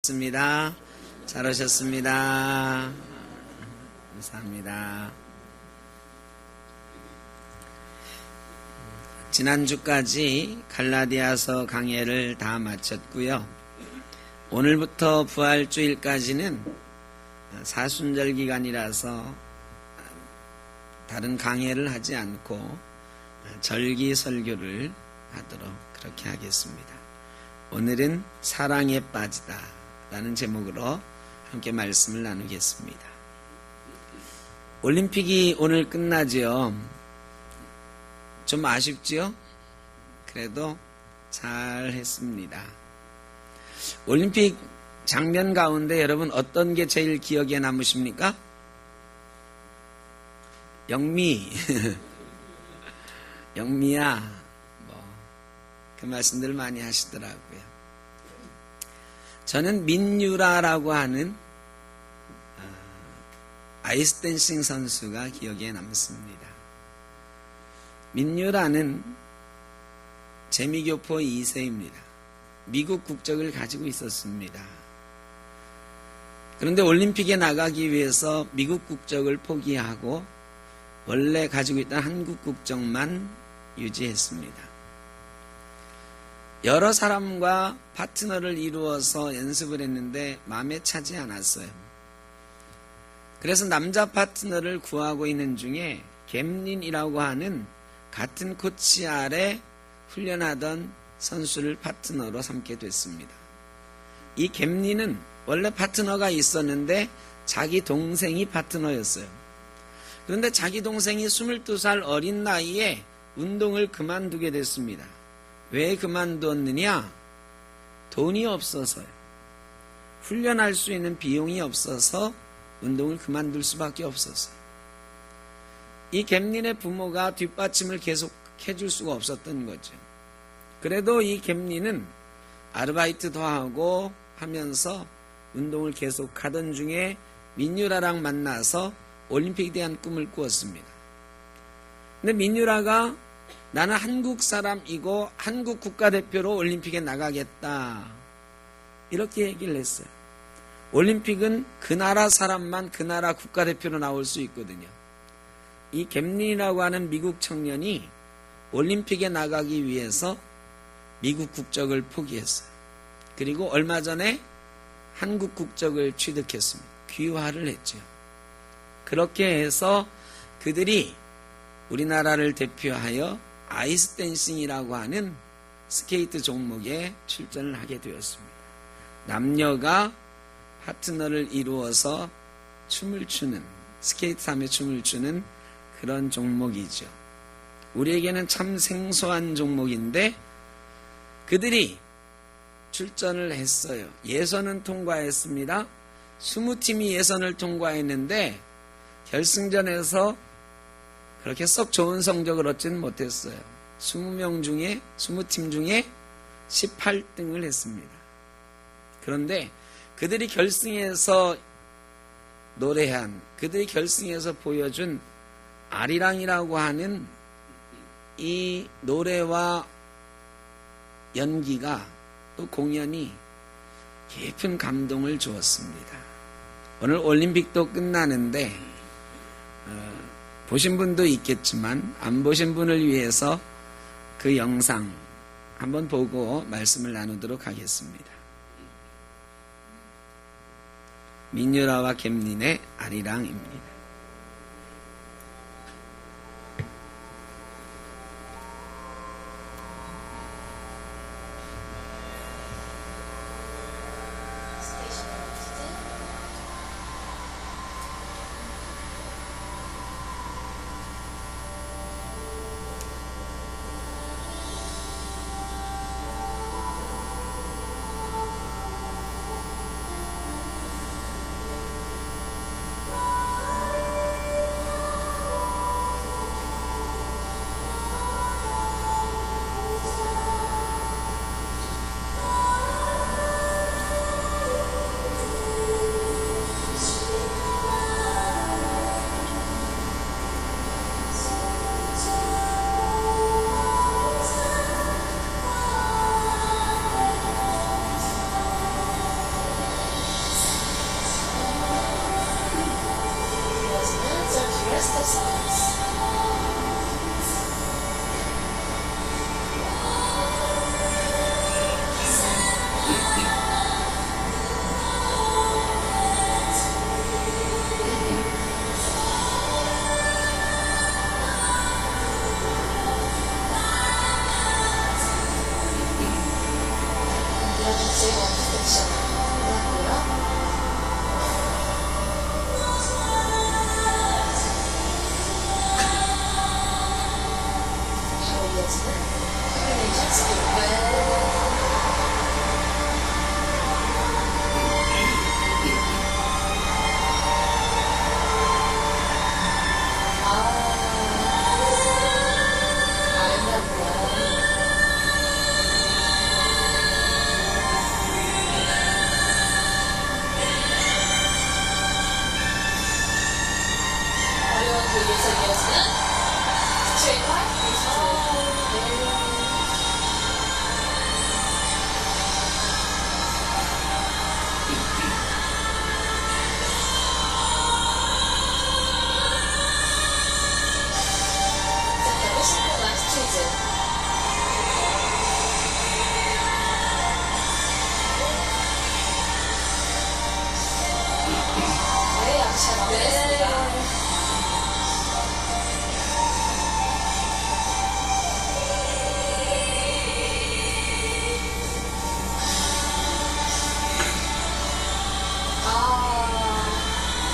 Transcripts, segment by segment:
습니다. 잘 오셨습니다. 감사합니다. 지난주까지 갈라디아서 강해를 다 마쳤고요. 오늘부터 부활주일까지는 사순절 기간이라서 다른 강해를 하지 않고 절기 설교를 하도록 그렇게 하겠습니다. 오늘은 사랑에 빠지다 라는 제목으로 함께 말씀을 나누겠습니다. 올림픽이 오늘 끝나죠. 좀 아쉽지요? 그래도 잘 했습니다. 올림픽 장면 가운데 여러분 어떤 게 제일 기억에 남으십니까? 영미 영미야 그 말씀들 많이 하시더라고요. 저는 민유라라고 하는 아이스 댄싱 선수가 기억에 남습니다. 민유라는 재미교포 2세입니다. 미국 국적을 가지고 있었습니다. 그런데 올림픽에 나가기 위해서 미국 국적을 포기하고 원래 가지고 있던 한국 국적만 유지했습니다. 여러 사람과 파트너를 이루어서 연습을 했는데 마음에 차지 않았어요. 그래서 남자 파트너를 구하고 있는 중에 갬린이라고 하는 같은 코치 아래 훈련하던 선수를 파트너로 삼게 됐습니다. 이 갬린은 원래 파트너가 있었는데 자기 동생이 파트너였어요. 그런데 자기 동생이 22살 어린 나이에 운동을 그만두게 됐습니다. 왜 그만두었느냐? 돈이 없어서요. 훈련할 수 있는 비용이 없어서 운동을 그만둘 수밖에 없었어요. 이 갬린의 부모가 뒷받침을 계속 해줄 수가 없었던 거죠. 그래도 이 갬린은 아르바이트도 하고 하면서 운동을 계속 하던 중에 민유라랑 만나서 올림픽에 대한 꿈을 꾸었습니다. 근데 민유라가 나는 한국 사람이고 한국 국가대표로 올림픽에 나가겠다 이렇게 얘기를 했어요. 올림픽은 그 나라 사람만 그 나라 국가대표로 나올 수 있거든요. 이 갬린이라고 하는 미국 청년이 올림픽에 나가기 위해서 미국 국적을 포기했어요. 그리고 얼마 전에 한국 국적을 취득했습니다. 귀화를 했죠. 그렇게 해서 그들이 우리나라를 대표하여 아이스 댄싱이라고 하는 스케이트 종목에 출전을 하게 되었습니다. 남녀가 파트너를 이루어서 춤을 추는, 스케이트 하며 춤을 추는 그런 종목이죠. 우리에게는 참 생소한 종목인데 그들이 출전을 했어요. 예선은 통과했습니다. 20팀이 예선을 통과했는데 결승전에서 그렇게 썩 좋은 성적을 얻지는 못했어요. 20명 중에 20팀 중에 18등을 했습니다. 그런데 그들이 결승에서 노래한, 그들이 결승에서 보여준 아리랑이라고 하는 이 노래와 연기가 또 공연이 깊은 감동을 주었습니다. 오늘 올림픽도 끝나는데 보신 분도 있겠지만 안 보신 분을 위해서 그 영상 한번 보고 말씀을 나누도록 하겠습니다. 민유라와 갬린의 아리랑입니다.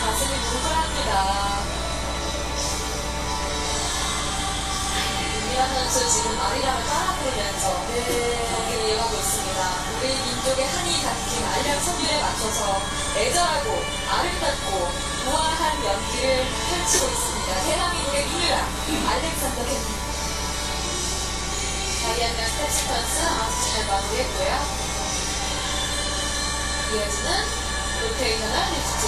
가슴이 뭉클합니다. 김미아 선수 지금 아리랑을 따라 부르면서 경기를 이어가고 있습니다. 우리 민족의 한이 담긴 아리랑 선율에 맞춰서 애절하고 아름답고 우아한 연기를 펼치고 있습니다. 대한민국의 미누라 알렉산더 캔디. 다리안과 스텝 시퀀스 아주 잘 마무리했고요. 이어지는 로테이셔널 리프트.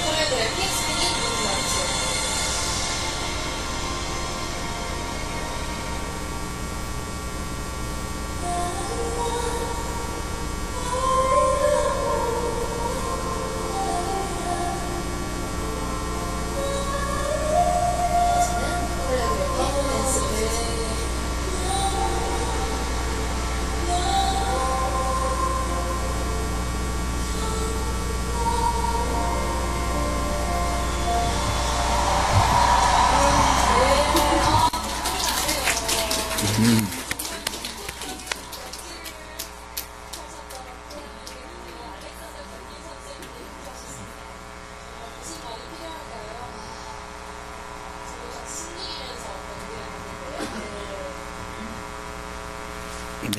코레오그래피 스피닝 무브먼트.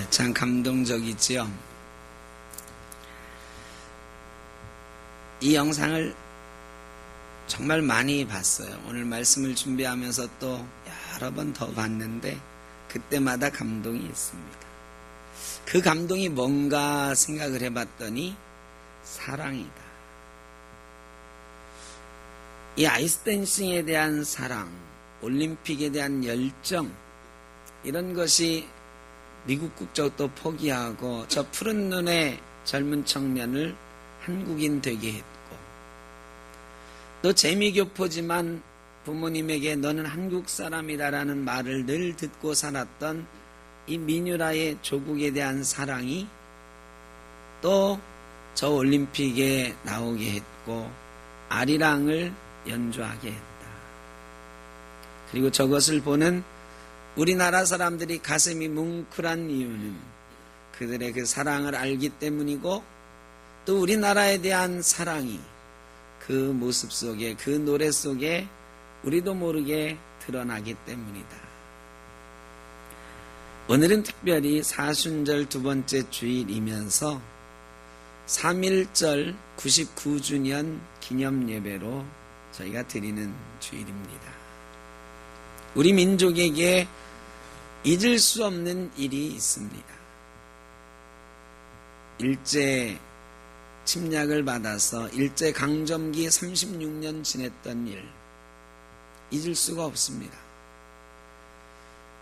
참 감동적이지요. 이 영상을 정말 많이 봤어요. 오늘 말씀을 준비하면서 또 여러 번 더 봤는데 그때마다 감동이 있습니다. 그 감동이 뭔가 생각을 해봤더니 사랑이다. 이 아이스댄싱에 대한 사랑, 올림픽에 대한 열정, 이런 것이 미국 국적도 포기하고 저 푸른 눈의 젊은 청년을 한국인 되게 했고, 또 재미교포지만 부모님에게 너는 한국 사람이다라는 말을 늘 듣고 살았던 이 미뉴라의 조국에 대한 사랑이 또 저 올림픽에 나오게 했고 아리랑을 연주하게 했다. 그리고 저것을 보는 우리나라 사람들이 가슴이 뭉클한 이유는 그들의 그 사랑을 알기 때문이고, 또 우리나라에 대한 사랑이 그 모습 속에, 그 노래 속에 우리도 모르게 드러나기 때문이다. 오늘은 특별히 사순절 두 번째 주일이면서 3.1절 99주년 기념 예배로 저희가 드리는 주일입니다. 우리 민족에게 잊을 수 없는 일이 있습니다. 일제 침략을 받아서 일제 강점기 36년 지냈던 일, 잊을 수가 없습니다.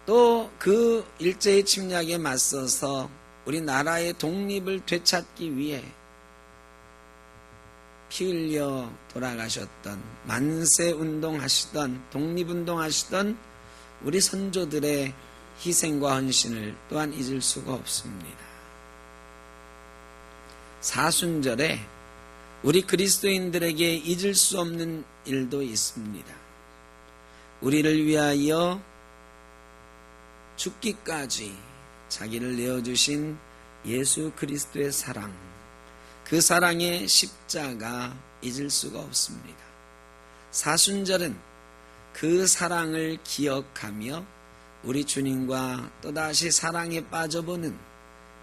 또 그 일제의 침략에 맞서서 우리나라의 독립을 되찾기 위해 피 흘려 돌아가셨던, 만세운동 하시던, 독립운동 하시던 우리 선조들의 희생과 헌신을 또한 잊을 수가 없습니다. 사순절에 우리 그리스도인들에게 잊을 수 없는 일도 있습니다. 우리를 위하여 죽기까지 자기를 내어주신 예수 그리스도의 사랑, 그 사랑의 십자가 잊을 수가 없습니다. 사순절은 그 사랑을 기억하며 우리 주님과 또다시 사랑에 빠져보는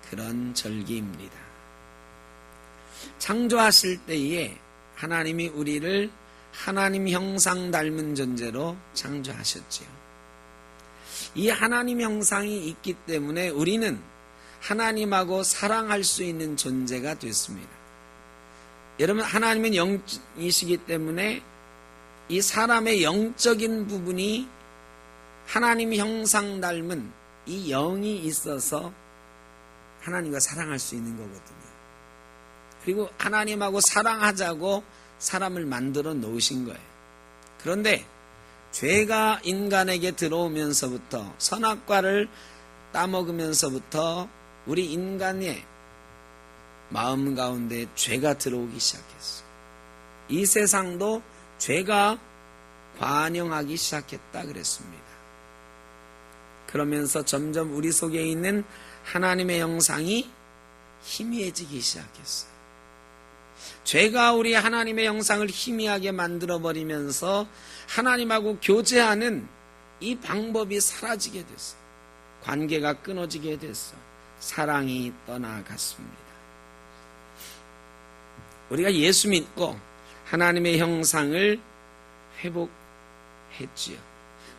그런 절기입니다. 창조하실 때에 하나님이 우리를 하나님 형상 닮은 존재로 창조하셨지요. 이 하나님 형상이 있기 때문에 우리는 하나님하고 사랑할 수 있는 존재가 됐습니다. 여러분, 하나님은 영이시기 때문에 이 사람의 영적인 부분이 하나님 형상 닮은 이 영이 있어서 하나님과 사랑할 수 있는 거거든요. 그리고 하나님하고 사랑하자고 사람을 만들어 놓으신 거예요. 그런데 죄가 인간에게 들어오면서부터, 선악과를 따먹으면서부터 우리 인간의 마음 가운데 죄가 들어오기 시작했어요. 이 세상도 죄가 관영하기 시작했다 그랬습니다. 그러면서 점점 우리 속에 있는 하나님의 형상이 희미해지기 시작했어요. 죄가 우리 하나님의 형상을 희미하게 만들어버리면서 하나님하고 교제하는 이 방법이 사라지게 됐어요. 관계가 끊어지게 됐어요. 사랑이 떠나갔습니다. 우리가 예수 믿고 하나님의 형상을 회복했지요.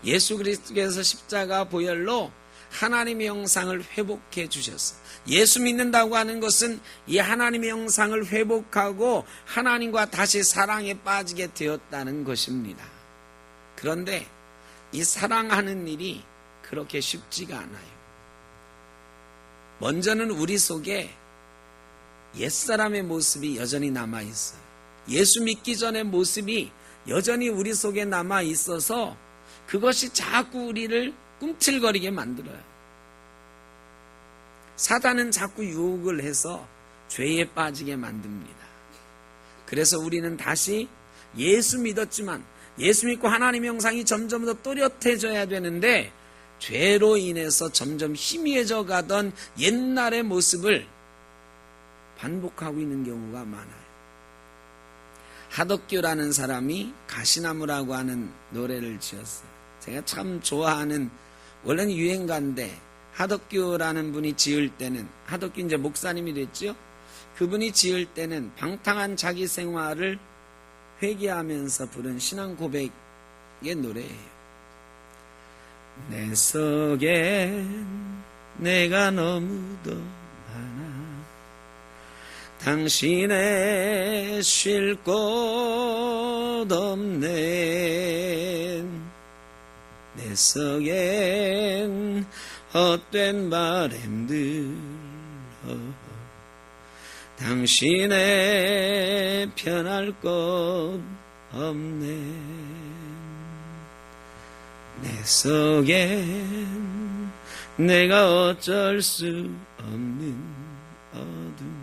예수 그리스도께서 십자가 보혈로 하나님의 형상을 회복해 주셨어요. 예수 믿는다고 하는 것은 이 하나님의 형상을 회복하고 하나님과 다시 사랑에 빠지게 되었다는 것입니다. 그런데 이 사랑하는 일이 그렇게 쉽지가 않아요. 먼저는 우리 속에 옛사람의 모습이 여전히 남아있어요. 예수 믿기 전의 모습이 여전히 우리 속에 남아있어서 그것이 자꾸 우리를 꿈틀거리게 만들어요. 사단은 자꾸 유혹을 해서 죄에 빠지게 만듭니다. 그래서 우리는 다시 예수 믿었지만 예수 믿고 하나님의 형상이 점점 더 또렷해져야 되는데 죄로 인해서 점점 희미해져 가던 옛날의 모습을 반복하고 있는 경우가 많아요. 하덕규라는 사람이 가시나무라고 하는 노래를 지었어요. 제가 참 좋아하는, 원래는 유행가인데 하덕규라는 분이 지을 때는, 하덕규 이제 목사님이 됐죠. 그분이 지을 때는 방탕한 자기 생활을 회개하면서 부른 신앙 고백의 노래예요. 내 속엔 내가 너무도 많아 당신의 쉴 곳 없네 내 속엔 헛된 바램들 당신의 편할 곳 없네 내 속엔 내가 어쩔 수 없는 어둠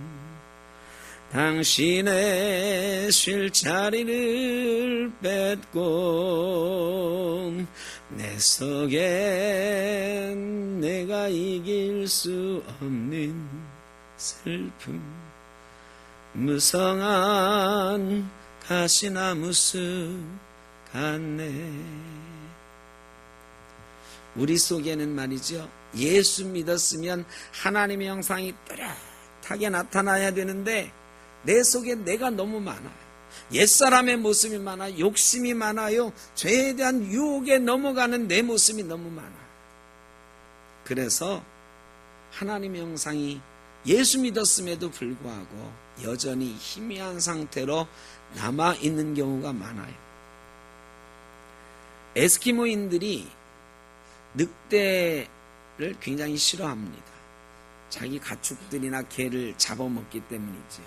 당신의 쉴 자리를 뺏고 내 속엔 내가 이길 수 없는 슬픔 무성한 가시나무 숲 같네. 우리 속에는 말이죠, 예수 믿었으면 하나님의 형상이 뚜렷하게 나타나야 되는데 내 속에 내가 너무 많아요. 옛사람의 모습이 많아요. 욕심이 많아요. 죄에 대한 유혹에 넘어가는 내 모습이 너무 많아요. 그래서 하나님의 형상이 예수 믿었음에도 불구하고 여전히 희미한 상태로 남아있는 경우가 많아요. 에스키모인들이 늑대를 굉장히 싫어합니다. 자기 가축들이나 개를 잡아먹기 때문이지요.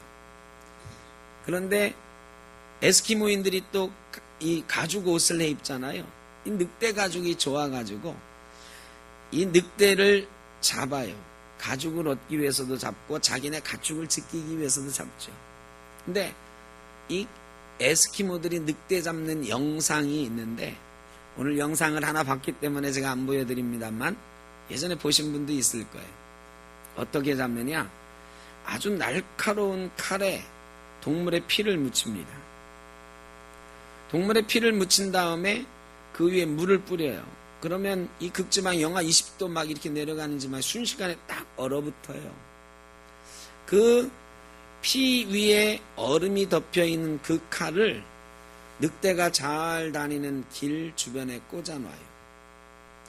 그런데 에스키모인들이 또 이 가죽 옷을 입잖아요. 이 늑대 가죽이 좋아가지고 이 늑대를 잡아요. 가죽을 얻기 위해서도 잡고 자기네 가축을 지키기 위해서도 잡죠. 근데 이 에스키모들이 늑대 잡는 영상이 있는데 오늘 영상을 하나 봤기 때문에 제가 안 보여드립니다만 예전에 보신 분도 있을 거예요. 어떻게 잡느냐? 아주 날카로운 칼에 동물의 피를 묻힙니다. 동물의 피를 묻힌 다음에 그 위에 물을 뿌려요. 그러면 이 극지방 영하 20도 막 이렇게 내려가는지만 순식간에 딱 얼어붙어요. 그 피 위에 얼음이 덮여있는 그 칼을 늑대가 잘 다니는 길 주변에 꽂아놔요.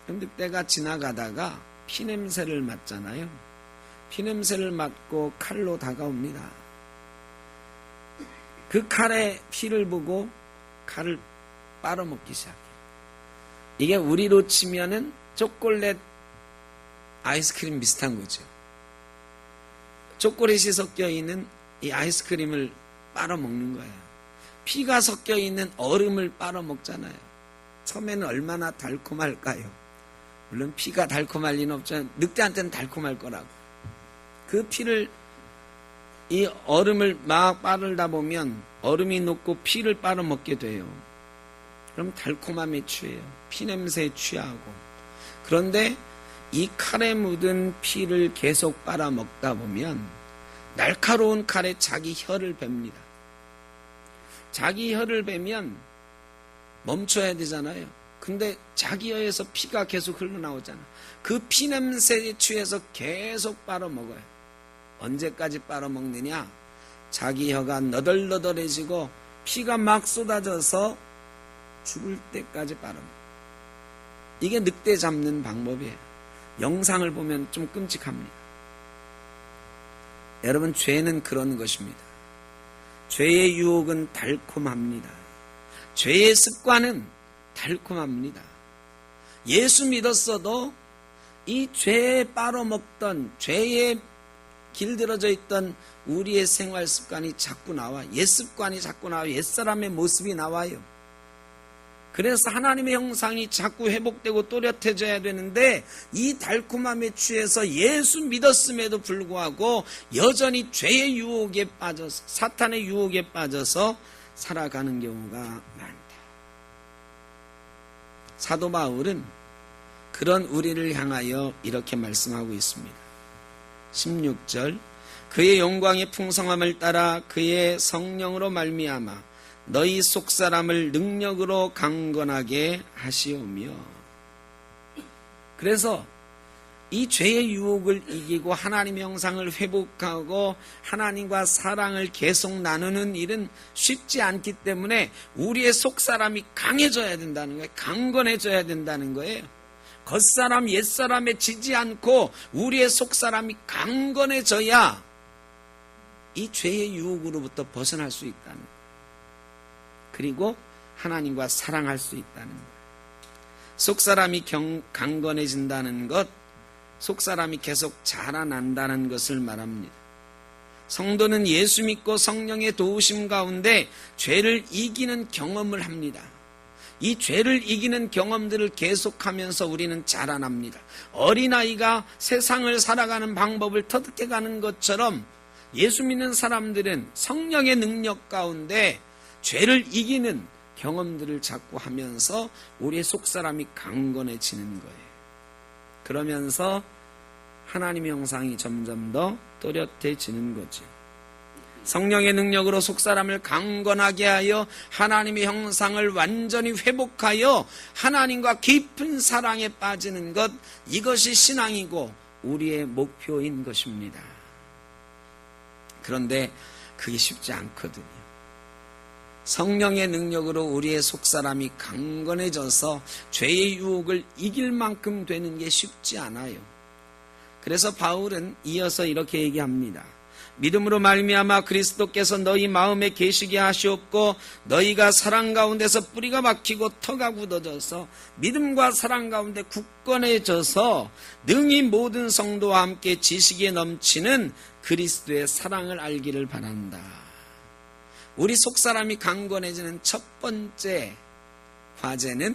그럼 늑대가 지나가다가 피냄새를 맡잖아요. 피냄새를 맡고 칼로 다가옵니다. 그 칼의 피를 보고 칼을 빨아먹기 시작해요. 이게 우리로 치면은 초콜릿 아이스크림 비슷한 거죠. 초콜릿이 섞여 있는 이 아이스크림을 빨아먹는 거예요. 피가 섞여 있는 얼음을 빨아먹잖아요. 처음에는 얼마나 달콤할까요? 물론 피가 달콤할 리는 없지만 늑대한테는 달콤할 거라고. 그 피를, 이 얼음을 막 빨다 보면 얼음이 녹고 피를 빨아먹게 돼요. 그럼 달콤함에 취해요. 피냄새에 취하고. 그런데 이 칼에 묻은 피를 계속 빨아먹다 보면 날카로운 칼에 자기 혀를 뱁니다. 자기 혀를 베면 멈춰야 되잖아요. 근데 자기 혀에서 피가 계속 흘러나오잖아. 그 피냄새에 취해서 계속 빨아먹어요. 언제까지 빨아먹느냐? 자기 혀가 너덜너덜해지고 피가 막 쏟아져서 죽을 때까지 빨아먹어요. 이게 늑대 잡는 방법이에요. 영상을 보면 좀 끔찍합니다. 여러분, 죄는 그런 것입니다. 죄의 유혹은 달콤합니다. 죄의 습관은 달콤합니다. 예수 믿었어도 이 죄에 빨아먹던, 죄에 길들어져 있던 우리의 생활 습관이 자꾸 나와. 옛 습관이 자꾸 나와요. 옛사람의 모습이 나와요. 그래서 하나님의 형상이 자꾸 회복되고 또렷해져야 되는데 이 달콤함에 취해서 예수 믿었음에도 불구하고 여전히 죄의 유혹에 빠져서, 사탄의 유혹에 빠져서 살아가는 경우가 많다. 사도 바울은 그런 우리를 향하여 이렇게 말씀하고 있습니다. 16절, 그의 영광의 풍성함을 따라 그의 성령으로 말미암아 너희 속사람을 능력으로 강건하게 하시오며. 그래서 이 죄의 유혹을 이기고 하나님의 형상을 회복하고 하나님과 사랑을 계속 나누는 일은 쉽지 않기 때문에 우리의 속사람이 강해져야 된다는 거예요. 강건해져야 된다는 거예요. 겉사람 옛사람에 지지 않고 우리의 속사람이 강건해져야 이 죄의 유혹으로부터 벗어날 수 있다는 거예요. 그리고 하나님과 사랑할 수 있다는 거예요. 속사람이 강건해진다는 것, 속사람이 계속 자라난다는 것을 말합니다. 성도는 예수 믿고 성령의 도우심 가운데 죄를 이기는 경험을 합니다. 이 죄를 이기는 경험들을 계속하면서 우리는 자라납니다. 어린아이가 세상을 살아가는 방법을 터득해가는 것처럼 예수 믿는 사람들은 성령의 능력 가운데 죄를 이기는 경험들을 자꾸 하면서 우리의 속사람이 강건해지는 거예요. 그러면서 하나님의 형상이 점점 더 또렷해지는 거죠. 성령의 능력으로 속사람을 강건하게 하여 하나님의 형상을 완전히 회복하여 하나님과 깊은 사랑에 빠지는 것, 이것이 신앙이고 우리의 목표인 것입니다. 그런데 그게 쉽지 않거든요. 성령의 능력으로 우리의 속사람이 강건해져서 죄의 유혹을 이길 만큼 되는 게 쉽지 않아요. 그래서 바울은 이어서 이렇게 얘기합니다. 믿음으로 말미암아 그리스도께서 너희 마음에 계시게 하시옵고 너희가 사랑 가운데서 뿌리가 박히고 터가 굳어져서 믿음과 사랑 가운데 굳건해져서 능히 모든 성도와 함께 지식에 넘치는 그리스도의 사랑을 알기를 바란다. 우리 속사람이 강건해지는 첫 번째 과제는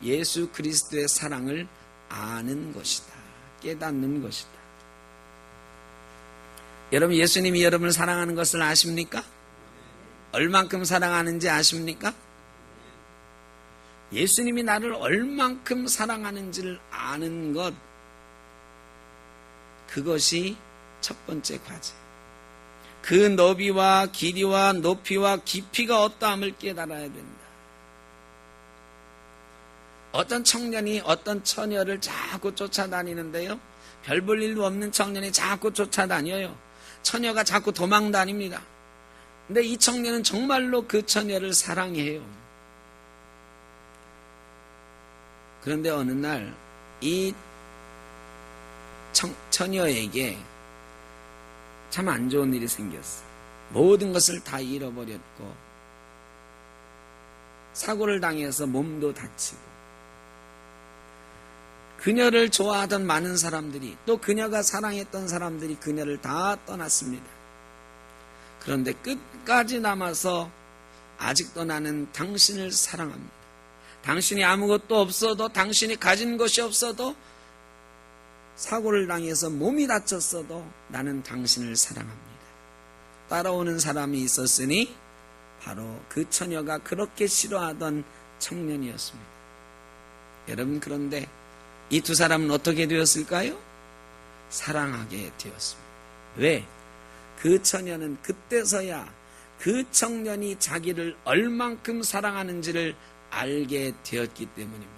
예수 그리스도의 사랑을 아는 것이다. 깨닫는 것이다. 여러분, 예수님이 여러분을 사랑하는 것을 아십니까? 얼만큼 사랑하는지 아십니까? 예수님이 나를 얼만큼 사랑하는지를 아는 것, 그것이 첫 번째 과제. 그 너비와 길이와 높이와 깊이가 어떠함을 깨달아야 된다. 어떤 청년이 어떤 처녀를 자꾸 쫓아다니는데요, 별 볼 일도 없는 청년이 자꾸 쫓아다녀요. 처녀가 자꾸 도망다닙니다. 근데 이 청년은 정말로 그 처녀를 사랑해요. 그런데 어느 날 이 처녀에게 참 안 좋은 일이 생겼어. 모든 것을 다 잃어버렸고 사고를 당해서 몸도 다치고, 그녀를 좋아하던 많은 사람들이, 또 그녀가 사랑했던 사람들이 그녀를 다 떠났습니다. 그런데 끝까지 남아서 아직도 나는 당신을 사랑합니다. 당신이 아무것도 없어도, 당신이 가진 것이 없어도, 사고를 당해서 몸이 다쳤어도 나는 당신을 사랑합니다. 따라오는 사람이 있었으니 바로 그 처녀가 그렇게 싫어하던 청년이었습니다. 여러분, 그런데 이 두 사람은 어떻게 되었을까요? 사랑하게 되었습니다. 왜? 그 처녀는 그때서야 그 청년이 자기를 얼만큼 사랑하는지를 알게 되었기 때문입니다.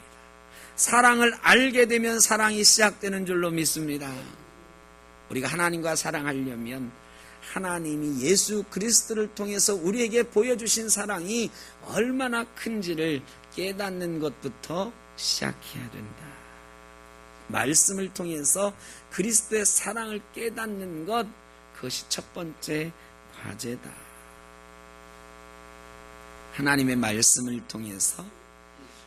사랑을 알게 되면 사랑이 시작되는 줄로 믿습니다. 우리가 하나님과 사랑하려면 하나님이 예수 그리스도를 통해서 우리에게 보여주신 사랑이 얼마나 큰지를 깨닫는 것부터 시작해야 된다. 말씀을 통해서 그리스도의 사랑을 깨닫는 것, 그것이 첫 번째 과제다. 하나님의 말씀을 통해서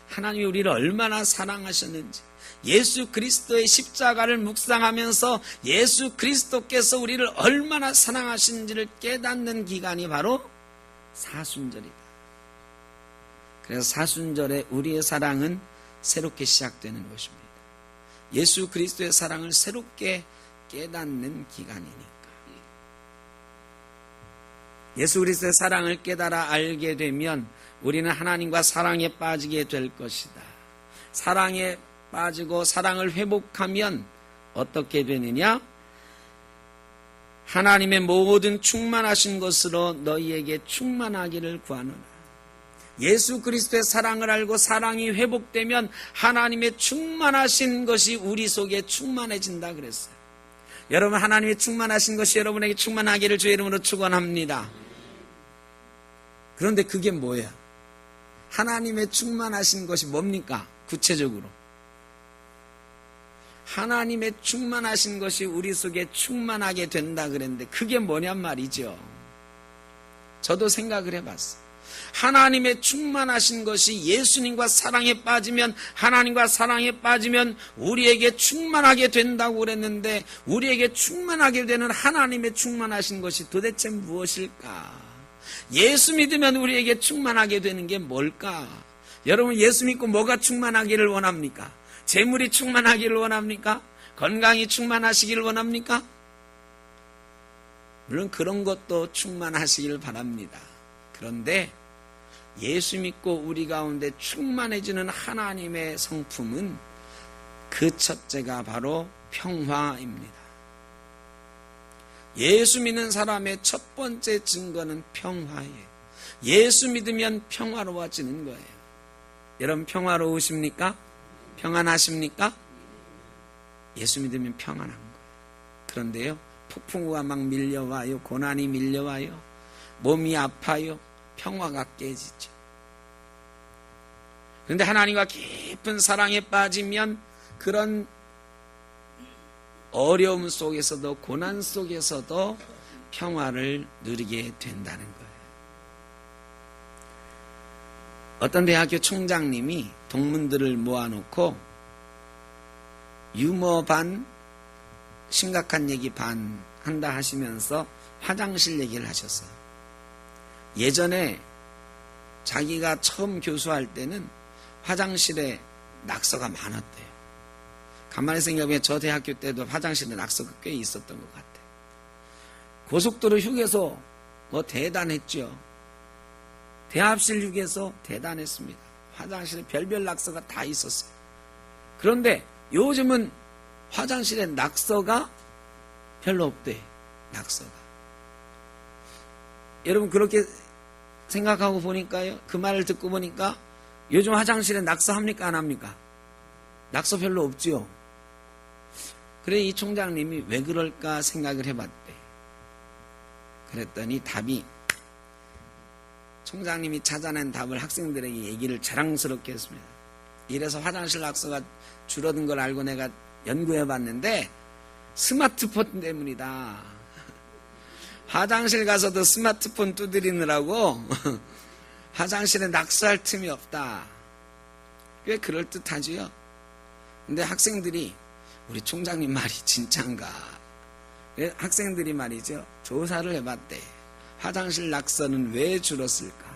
하나님이 우리를 얼마나 사랑하셨는지, 예수 그리스도의 십자가를 묵상하면서 예수 그리스도께서 우리를 얼마나 사랑하시는지를 깨닫는 기간이 바로 사순절이다. 그래서 사순절에 우리의 사랑은 새롭게 시작되는 것입니다. 예수 그리스도의 사랑을 새롭게 깨닫는 기간이니까. 예수 그리스도의 사랑을 깨달아 알게 되면 우리는 하나님과 사랑에 빠지게 될 것이다. 사랑에 빠지고 사랑을 회복하면 어떻게 되느냐? 하나님의 모든 충만하신 것으로 너희에게 충만하기를 구하노라. 예수 그리스도의 사랑을 알고 사랑이 회복되면 하나님의 충만하신 것이 우리 속에 충만해진다 그랬어요. 여러분, 하나님의 충만하신 것이 여러분에게 충만하기를 주의 이름으로 축원합니다. 그런데 그게 뭐야? 하나님의 충만하신 것이 뭡니까? 구체적으로 하나님의 충만하신 것이 우리 속에 충만하게 된다 그랬는데 그게 뭐냔 말이죠. 저도 생각을 해봤어요. 하나님의 충만하신 것이 예수님과 사랑에 빠지면, 하나님과 사랑에 빠지면 우리에게 충만하게 된다고 그랬는데, 우리에게 충만하게 되는 하나님의 충만하신 것이 도대체 무엇일까? 예수 믿으면 우리에게 충만하게 되는 게 뭘까? 여러분, 예수 믿고 뭐가 충만하기를 원합니까? 재물이 충만하기를 원합니까? 건강이 충만하시기를 원합니까? 물론 그런 것도 충만하시기를 바랍니다. 그런데 예수 믿고 우리 가운데 충만해지는 하나님의 성품은 그 첫째가 바로 평화입니다. 예수 믿는 사람의 첫 번째 증거는 평화예요. 예수 믿으면 평화로워지는 거예요. 여러분, 평화로우십니까? 평안하십니까? 예수 믿으면 평안한 거예요. 그런데요, 폭풍우가 막 밀려와요. 고난이 밀려와요. 몸이 아파요. 평화가 깨지죠. 그런데 하나님과 깊은 사랑에 빠지면 그런 어려움 속에서도, 고난 속에서도 평화를 누리게 된다는 거예요. 어떤 대학교 총장님이 동문들을 모아놓고 유머 반, 심각한 얘기 반 한다 하시면서 화장실 얘기를 하셨어요. 예전에 자기가 처음 교수할 때는 화장실에 낙서가 많았대요. 가만히 생각해보면 저 대학교 때도 화장실에 낙서가 꽤 있었던 것 같아요. 고속도로 휴게소 뭐 대단했죠. 대합실 휴게소 대단했습니다. 화장실에 별별 낙서가 다 있었어요. 그런데 요즘은 화장실에 낙서가 별로 없대. 낙서가. 여러분 그렇게 생각하고 보니까요. 그 말을 듣고 보니까 요즘 화장실에 낙서 합니까 안 합니까? 낙서 별로 없지요. 그래 이 총장님이 왜 그럴까 생각을 해봤대. 그랬더니 답이 총장님이 찾아낸 답을 학생들에게 얘기를 자랑스럽게 했습니다. 이래서 화장실 낙서가 줄어든 걸 알고 내가 연구해봤는데 스마트폰 때문이다. 화장실 가서도 스마트폰 두드리느라고 화장실에 낙서할 틈이 없다. 꽤 그럴듯하지요. 근데 학생들이 우리 총장님 말이 진짠가? 학생들이 말이죠. 조사를 해봤대. 화장실 낙서는 왜 줄었을까?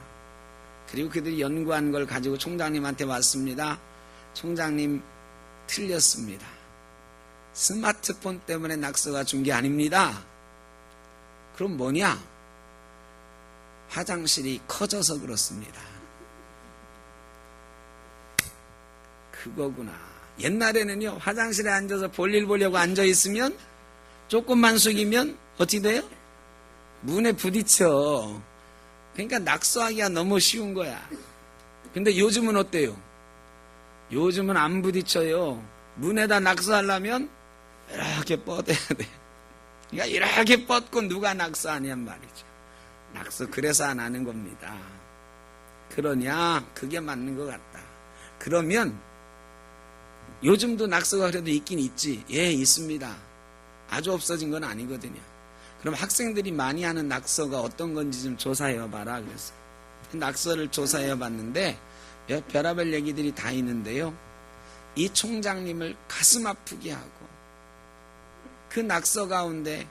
그리고 그들이 연구한 걸 가지고 총장님한테 왔습니다. 총장님 틀렸습니다. 스마트폰 때문에 낙서가 준 게 아닙니다. 그럼 뭐냐? 화장실이 커져서 그렇습니다. 그거구나. 옛날에는요, 화장실에 앉아서 볼일 보려고 앉아있으면 조금만 숙이면 어떻게 돼요? 문에 부딪혀. 그러니까 낙서하기가 너무 쉬운 거야. 근데 요즘은 어때요? 요즘은 안 부딪혀요. 문에다 낙서하려면 이렇게 뻗어야 돼. 그러니까 이렇게 뻗고 누가 낙서하냔 말이죠. 낙서 그래서 안 하는 겁니다. 그러냐? 그게 맞는 것 같다. 그러면 요즘도 낙서가 그래도 있긴 있지. 예, 있습니다. 아주 없어진 건 아니거든요. 그럼 학생들이 많이 하는 낙서가 어떤 건지 좀 조사해 봐라 그래서 낙서를 조사해 봤는데 별의별 얘기들이 다 있는데요. 이 총장님을 가슴 아프게 하고 그 낙서 가운데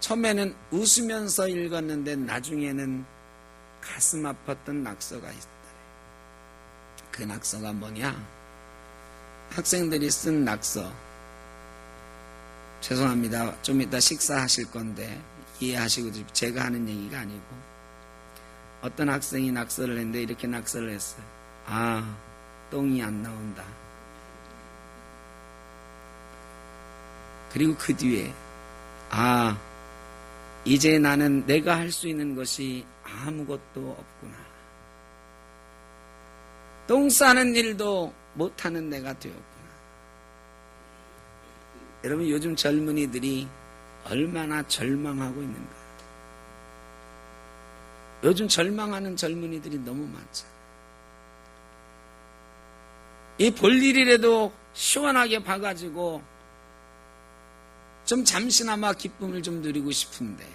처음에는 웃으면서 읽었는데 나중에는 가슴 아팠던 낙서가 있다. 그 낙서가 뭐냐? 학생들이 쓴 낙서. 죄송합니다. 좀 이따 식사하실 건데 이해하시고 제가 하는 얘기가 아니고 어떤 학생이 낙서를 했는데 이렇게 낙서를 했어요. 아, 똥이 안 나온다. 그리고 그 뒤에 아, 이제 나는 내가 할 수 있는 것이 아무것도 없구나. 똥 싸는 일도 못하는 내가 되었구나. 여러분 요즘 젊은이들이 얼마나 절망하고 있는가. 요즘 절망하는 젊은이들이 너무 많죠. 이 볼일이라도 시원하게 봐가지고 좀 잠시나마 기쁨을 좀 누리고 싶은데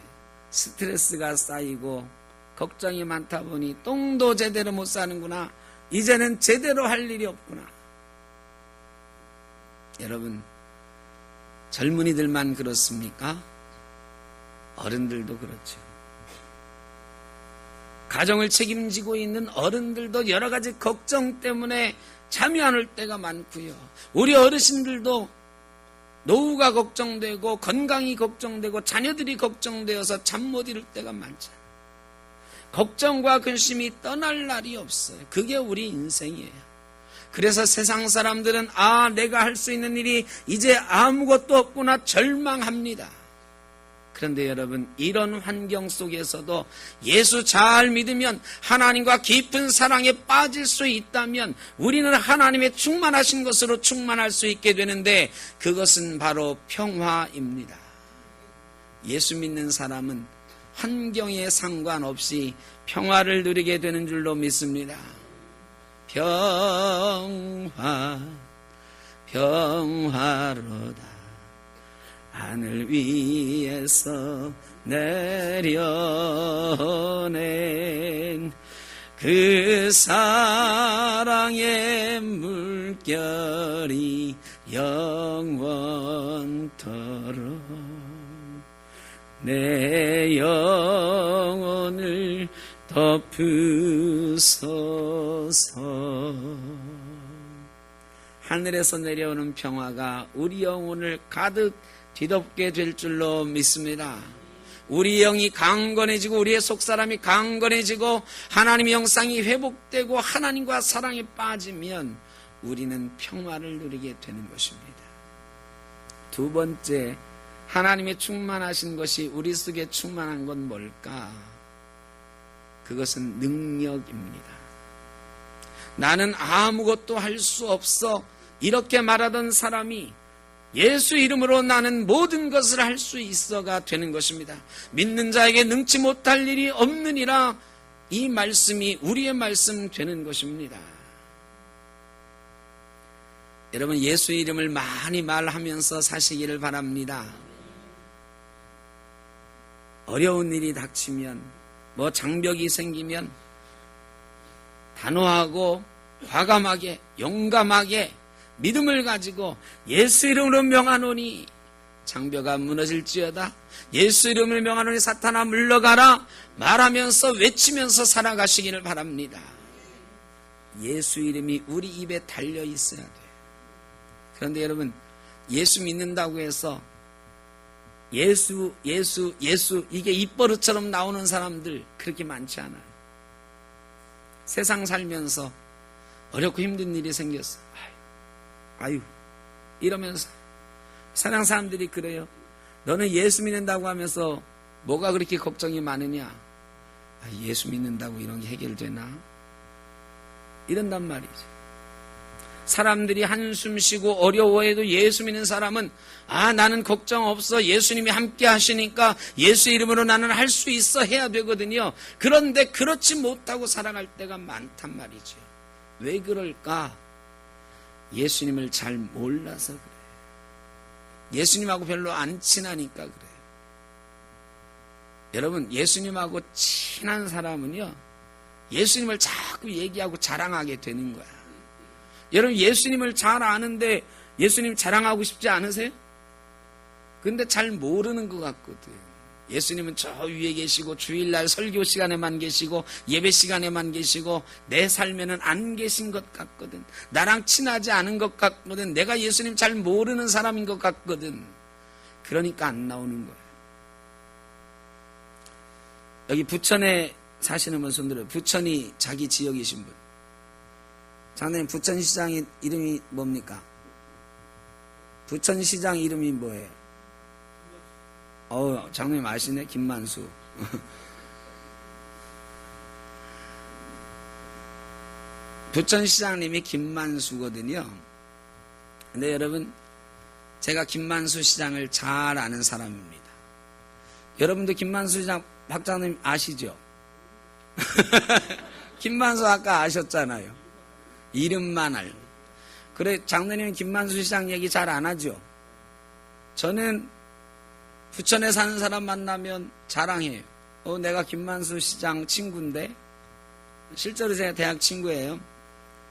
스트레스가 쌓이고 걱정이 많다 보니 똥도 제대로 못 싸는구나. 이제는 제대로 할 일이 없구나. 여러분 젊은이들만 그렇습니까? 어른들도 그렇죠. 가정을 책임지고 있는 어른들도 여러 가지 걱정 때문에 잠이 안 올 때가 많고요. 우리 어르신들도 노후가 걱정되고 건강이 걱정되고 자녀들이 걱정되어서 잠 못 이룰 때가 많죠. 걱정과 근심이 떠날 날이 없어요. 그게 우리 인생이에요. 그래서 세상 사람들은 아, 내가 할 수 있는 일이 이제 아무것도 없구나 절망합니다. 그런데 여러분 이런 환경 속에서도 예수 잘 믿으면 하나님과 깊은 사랑에 빠질 수 있다면 우리는 하나님의 충만하신 것으로 충만할 수 있게 되는데 그것은 바로 평화입니다. 예수 믿는 사람은 환경에 상관없이 평화를 누리게 되는 줄로 믿습니다. 평화로다 하늘 위에서 내려낸 그 사랑의 물결이 영원토록 내 영혼을 덮으소서. 하늘에서 내려오는 평화가 우리 영혼을 가득 뒤덮게 될 줄로 믿습니다. 우리 영이 강건해지고 우리의 속사람이 강건해지고 하나님의 형상이 회복되고 하나님과 사랑에 빠지면 우리는 평화를 누리게 되는 것입니다. 두 번째, 하나님의 충만하신 것이 우리 속에 충만한 건 뭘까? 그것은 능력입니다. 나는 아무것도 할 수 없어 이렇게 말하던 사람이 예수 이름으로 나는 모든 것을 할 수 있어가 되는 것입니다. 믿는 자에게 능치 못할 일이 없느니라, 이 말씀이 우리의 말씀 되는 것입니다. 여러분, 예수 이름을 많이 말하면서 사시기를 바랍니다. 어려운 일이 닥치면, 장벽이 생기면 단호하고 과감하게 용감하게 믿음을 가지고 예수 이름으로 명하노니 장벽아 무너질지어다, 예수 이름을 명하노니 사탄아 물러가라 말하면서 외치면서 살아가시기를 바랍니다. 예수 이름이 우리 입에 달려 있어야 돼요. 그런데 여러분, 예수 믿는다고 해서 예수 이게 입버릇처럼 나오는 사람들 그렇게 많지 않아요. 세상 살면서 어렵고 힘든 일이 생겼어, 아유 이러면서 세상 사람들이 그래요. 너는 예수 믿는다고 하면서 뭐가 그렇게 걱정이 많으냐? 예수 믿는다고 이런 게 해결되나? 이런단 말이죠. 사람들이 한숨 쉬고 어려워해도 예수 믿는 사람은 나는 걱정 없어, 예수님이 함께 하시니까 예수 이름으로 나는 할 수 있어 해야 되거든요. 그런데 그렇지 못하고 살아갈 때가 많단 말이죠. 왜 그럴까? 예수님을 잘 몰라서 그래요. 예수님하고 별로 안 친하니까 그래요. 여러분, 예수님하고 친한 사람은요, 예수님을 자꾸 얘기하고 자랑하게 되는 거야. 여러분, 예수님을 잘 아는데 예수님 자랑하고 싶지 않으세요? 근데 잘 모르는 것 같거든. 예수님은 저 위에 계시고 주일날 설교 시간에만 계시고 예배 시간에만 계시고 내 삶에는 안 계신 것 같거든. 나랑 친하지 않은 것 같거든. 내가 예수님 잘 모르는 사람인 것 같거든. 그러니까 안 나오는 거예요. 여기 부천에 사시는 분 손들어요. 부천이 자기 지역이신 분. 장로님, 부천시장 이름이 뭡니까? 부천시장 이름이 뭐예요? 장로님 아시네? 김만수. 부천시장님이 김만수거든요. 근데 여러분, 제가 김만수 시장을 잘 아는 사람입니다. 여러분도 김만수 시장 박장님 아시죠? 김만수 아까 아셨잖아요. 이름만 알고. 그래, 장로님은 김만수 시장 얘기 잘 안 하죠? 저는 부천에 사는 사람 만나면 자랑해요. 내가 김만수 시장 친구인데, 실제로 제가 대학 친구예요.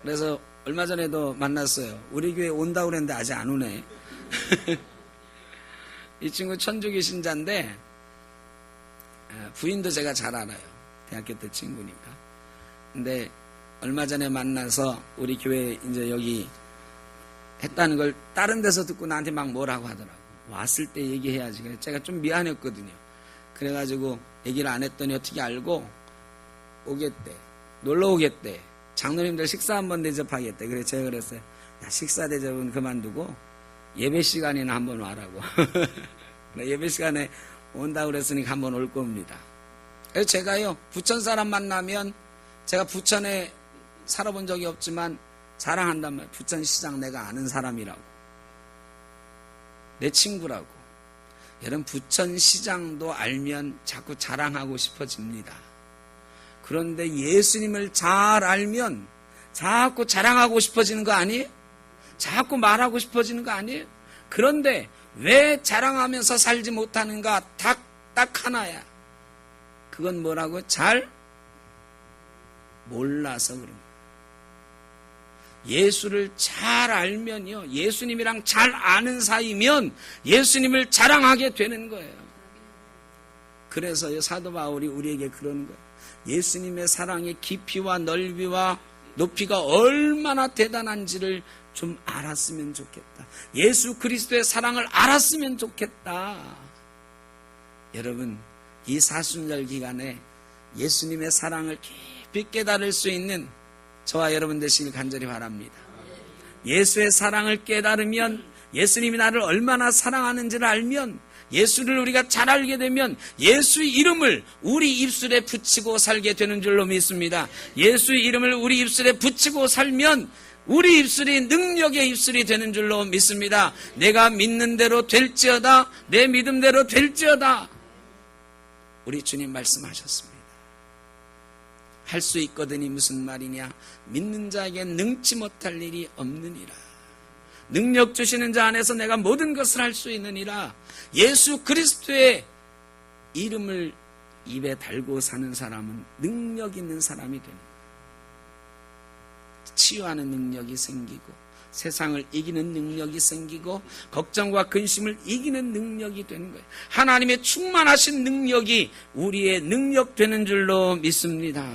그래서 얼마 전에도 만났어요. 우리 교회 온다고 그랬는데 아직 안 오네. 이 친구 천주교 신자인데 부인도 제가 잘 알아요. 대학교 때 친구니까. 근데 얼마 전에 만나서 우리 교회 이제 여기 했다는 걸 다른 데서 듣고 나한테 막 뭐라고 하더라고. 왔을 때 얘기해야지. 그래서 제가 좀 미안했거든요. 그래가지고 얘기를 안 했더니 어떻게 알고 오겠대. 놀러 오겠대. 장로님들 식사 한번 대접하겠대. 그래서 제가 그랬어요. 식사 대접은 그만두고 예배 시간에는 한번 와라고. 예배 시간에 온다고 그랬으니까 한번 올 겁니다. 그래서 제가요, 부천 사람 만나면 제가 부천에 살아본 적이 없지만 자랑한단 말이에요. 부천시장 내가 아는 사람이라고. 내 친구라고. 여러분, 부천시장도 알면 자꾸 자랑하고 싶어집니다. 그런데 예수님을 잘 알면 자꾸 자랑하고 싶어지는 거 아니에요? 자꾸 말하고 싶어지는 거 아니에요? 그런데 왜 자랑하면서 살지 못하는가? 딱 하나야. 그건 뭐라고? 잘 몰라서 그런 거예요. 예수를 잘 알면요, 예수님이랑 잘 아는 사이면 예수님을 자랑하게 되는 거예요. 그래서요, 사도 바울이 우리에게 그러는 거예요. 예수님의 사랑의 깊이와 넓이와 높이가 얼마나 대단한지를 좀 알았으면 좋겠다. 예수 그리스도의 사랑을 알았으면 좋겠다. 여러분, 이 사순절 기간에 예수님의 사랑을 깊이 깨달을 수 있는 저와 여러분 되시길 간절히 바랍니다. 예수의 사랑을 깨달으면, 예수님이 나를 얼마나 사랑하는지를 알면, 예수를 우리가 잘 알게 되면 예수의 이름을 우리 입술에 붙이고 살게 되는 줄로 믿습니다. 예수의 이름을 우리 입술에 붙이고 살면 우리 입술이 능력의 입술이 되는 줄로 믿습니다. 내가 믿는 대로 될지어다, 내 믿음대로 될지어다. 우리 주님 말씀하셨습니다. 할 수 있거든이 무슨 말이냐? 믿는 자에게 능치 못할 일이 없느니라. 능력 주시는 자 안에서 내가 모든 것을 할 수 있느니라. 예수 그리스도의 이름을 입에 달고 사는 사람은 능력 있는 사람이 되는 거예요. 치유하는 능력이 생기고, 세상을 이기는 능력이 생기고, 걱정과 근심을 이기는 능력이 되는 거예요. 하나님의 충만하신 능력이 우리의 능력 되는 줄로 믿습니다.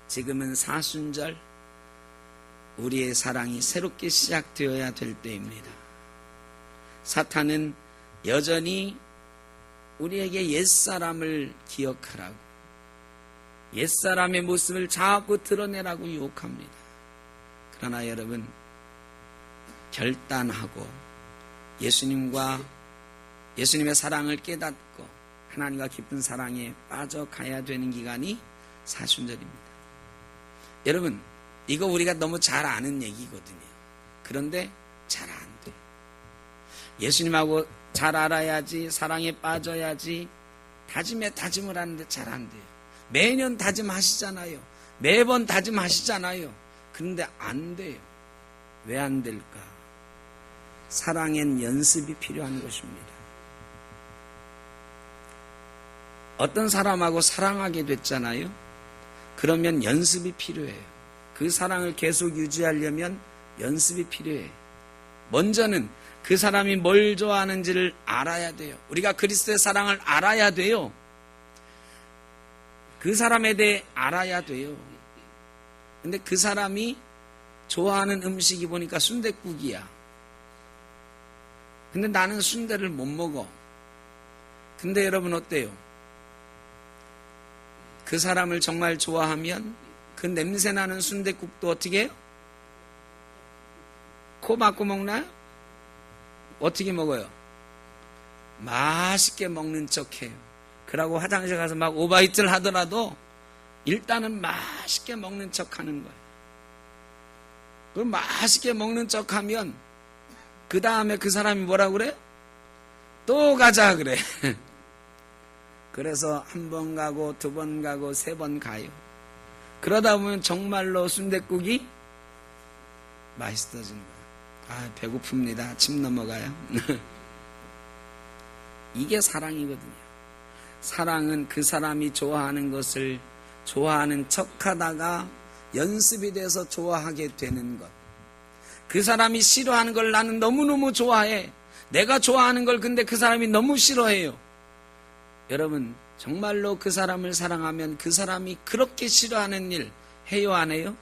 지금은 사순절, 우리의 사랑이 새롭게 시작되어야 될 때입니다. 사탄은 여전히 우리에게 옛사람을 기억하라고, 옛사람의 모습을 자꾸 드러내라고 유혹합니다. 그러나 여러분, 결단하고 예수님의 사랑을 깨닫고 하나님과 깊은 사랑에 빠져가야 되는 기간이 사순절입니다. 여러분, 이거 우리가 너무 잘 아는 얘기거든요. 그런데 잘 안 돼요. 예수님하고 잘 알아야지, 사랑에 빠져야지 다짐에 다짐을 하는데 잘 안 돼요. 매년 다짐하시잖아요. 매번 다짐하시잖아요. 그런데 안 돼요. 왜 안 될까? 사랑엔 연습이 필요한 것입니다. 어떤 사람하고 사랑하게 됐잖아요. 그러면 연습이 필요해요. 그 사랑을 계속 유지하려면 연습이 필요해요. 먼저는 그 사람이 뭘 좋아하는지를 알아야 돼요. 우리가 그리스도의 사랑을 알아야 돼요. 그 사람에 대해 알아야 돼요. 근데 그 사람이 좋아하는 음식이 보니까 순댓국이야. 근데 나는 순대를 못 먹어. 근데 여러분 어때요? 그 사람을 정말 좋아하면 그 냄새나는 순댓국도 어떻게 해요? 코 막고 먹나요? 어떻게 먹어요? 맛있게 먹는 척해요. 그러고 화장실 가서 막 오바이트를 하더라도 일단은 맛있게 먹는 척하는 거예요. 그럼 맛있게 먹는 척하면 그 다음에 그 사람이 뭐라고 그래요? 또 가자 그래. 그래서 한 번 가고 두 번 가고 세 번 가요. 그러다 보면 정말로 순댓국이 맛있어지는 거예요. 아, 배고픕니다. 침 넘어가요. 이게 사랑이거든요. 사랑은 그 사람이 좋아하는 것을 좋아하는 척하다가 연습이 돼서 좋아하게 되는 것. 그 사람이 싫어하는 걸 나는 너무너무 좋아해. 내가 좋아하는 걸 근데 그 사람이 너무 싫어해요. 여러분, 정말로 그 사람을 사랑하면 그 사람이 그렇게 싫어하는 일 해요, 안 해요?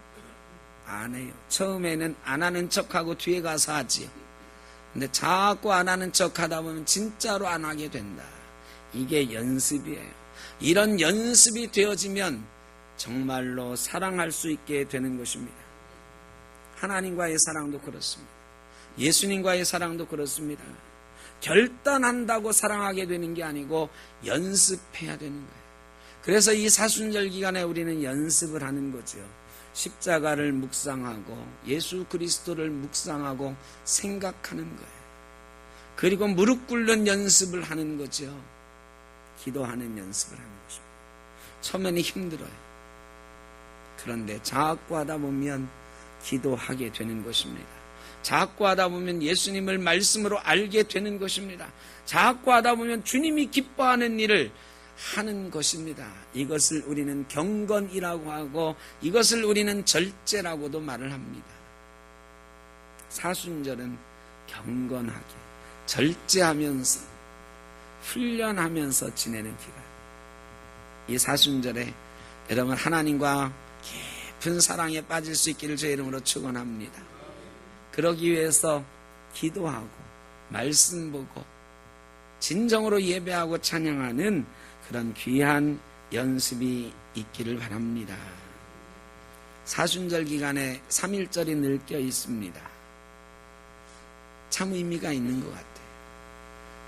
안 해요. 처음에는 안 하는 척하고 뒤에 가서 하지요. 근데 자꾸 안 하는 척하다 보면 진짜로 안 하게 된다. 이게 연습이에요. 이런 연습이 되어지면 정말로 사랑할 수 있게 되는 것입니다. 하나님과의 사랑도 그렇습니다. 예수님과의 사랑도 그렇습니다. 결단한다고 사랑하게 되는 게 아니고 연습해야 되는 거예요. 그래서 이 사순절 기간에 우리는 연습을 하는 거죠. 십자가를 묵상하고 예수 그리스도를 묵상하고 생각하는 거예요. 그리고 무릎 꿇는 연습을 하는 거죠. 기도하는 연습을 하는 것입니다. 처음에는 힘들어요. 그런데 자꾸 하다 보면 기도하게 되는 것입니다. 자꾸 하다 보면 예수님을 말씀으로 알게 되는 것입니다. 자꾸 하다 보면 주님이 기뻐하는 일을 하는 것입니다. 이것을 우리는 경건이라고 하고 이것을 우리는 절제라고도 말을 합니다. 사순절은 경건하게 절제하면서 훈련하면서 지내는 기간. 이 사순절에 여러분 하나님과 깊은 사랑에 빠질 수 있기를 제 이름으로 축원합니다. 그러기 위해서 기도하고 말씀 보고 진정으로 예배하고 찬양하는 그런 귀한 연습이 있기를 바랍니다. 사순절 기간에 3.1절이 늘껴 있습니다. 참 의미가 있는 것 같아요.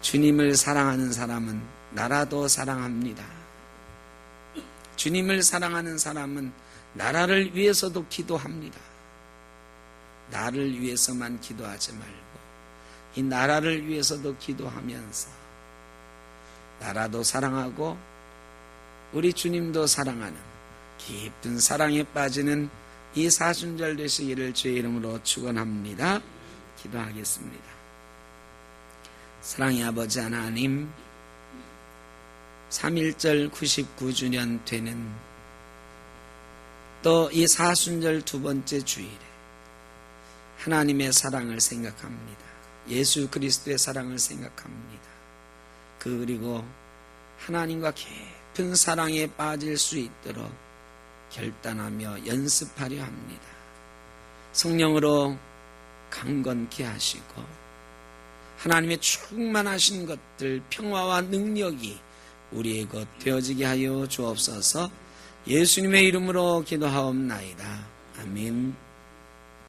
주님을 사랑하는 사람은 나라도 사랑합니다. 주님을 사랑하는 사람은 나라를 위해서도 기도합니다. 나를 위해서만 기도하지 말고 이 나라를 위해서도 기도하면서 나라도 사랑하고 우리 주님도 사랑하는 깊은 사랑에 빠지는 이 사순절 되시기를 주의 이름으로 축원합니다. 기도하겠습니다. 사랑의 아버지 하나님, 3.1절 99주년 되는 또 이 사순절 두 번째 주일에 하나님의 사랑을 생각합니다. 예수 그리스도의 사랑을 생각합니다. 그리고 하나님과 깊은 사랑에 빠질 수 있도록 결단하며 연습하려 합니다. 성령으로 강건케 하시고 하나님의 충만하신 것들, 평화와 능력이 우리의 것 되어지게 하여 주옵소서. 예수님의 이름으로 기도하옵나이다. 아멘.